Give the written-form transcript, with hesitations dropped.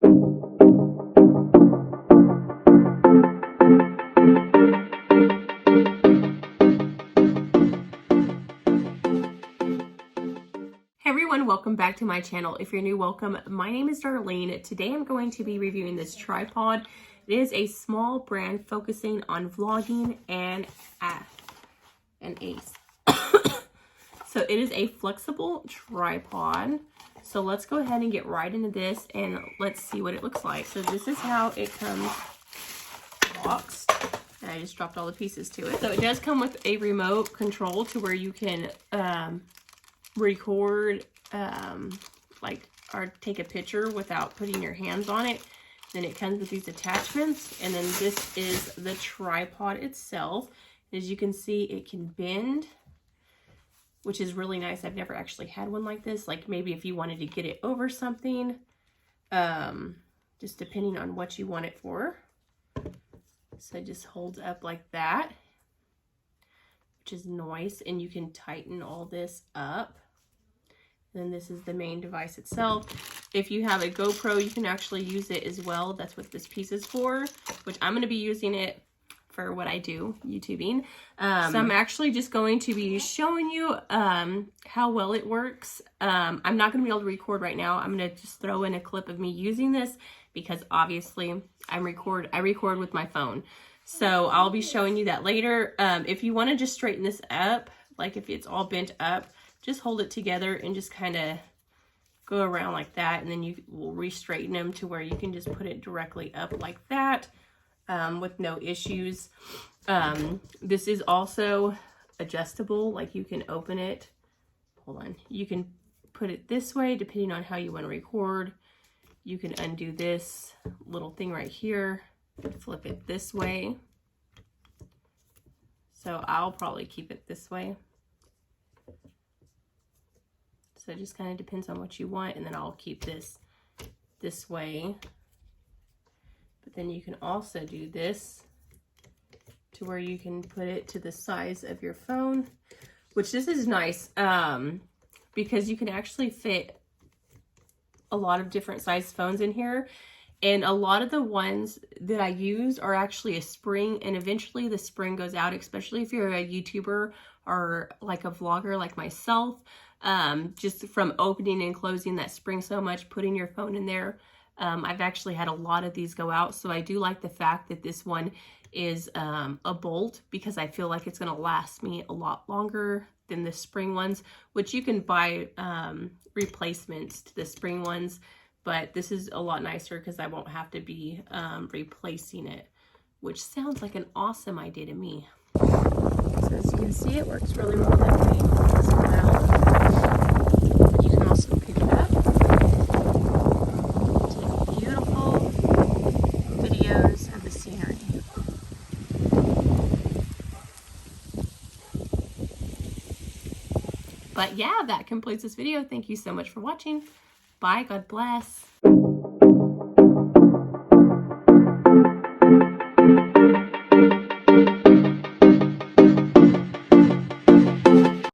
Hey everyone, welcome back to my channel. If you're new, welcome. My name is Darlene. Today I'm going to be reviewing this tripod. It is a small brand focusing on vlogging and ACE. So it is a flexible tripod. So let's go ahead and get right into this and let's see what it looks like. So this is how it comes boxed. And I just dropped all the pieces to it. So it does come with a remote control to where you can record or take a picture without putting your hands on it. Then it comes with these attachments, and then this is the tripod itself. As you can see, it can bend, which is really nice. I've never actually had one like this. Like maybe if you wanted to get it over something, just depending on what you want it for. So it just holds up like that, which is nice, and you can tighten all this up. Then this is the main device itself. If you have a GoPro, you can actually use it as well. That's what this piece is for, which I'm going to be using it for what I do, YouTubing. So I'm actually just going to be showing you how well it works. I'm not going to be able to record right now. I'm going to just throw in a clip of me using this because obviously I record with my phone. So I'll be showing you that later. If you want to just straighten this up, like if it's all bent up, just hold it together and just kind of go around like that, and then you will re-straighten them to where you can just put it directly up like that with no issues. This is also adjustable, like you can open it. Hold on. You can put it this way depending on how you want to record. You can undo this little thing right here, flip it this way. So I'll probably keep it this way. So it just kind of depends on what you want, and then I'll keep this way. But then you can also do this to where you can put it to the size of your phone, which this is nice because you can actually fit a lot of different size phones in here. And a lot of the ones that I use are actually a spring, and eventually the spring goes out, especially if you're a YouTuber or like a vlogger like myself. Just from opening and closing that spring so much, putting your phone in there. I've actually had a lot of these go out, so I do like the fact that this one is a bolt, because I feel like it's going to last me a lot longer than the spring ones, which you can buy replacements to the spring ones, but this is a lot nicer because I won't have to be replacing it, which sounds like an awesome idea to me. So as you can see, it works really well that way as well. You can also pick it up, take beautiful videos of the scenery. But yeah, that completes this video. Thank you so much for watching. Bye, God bless.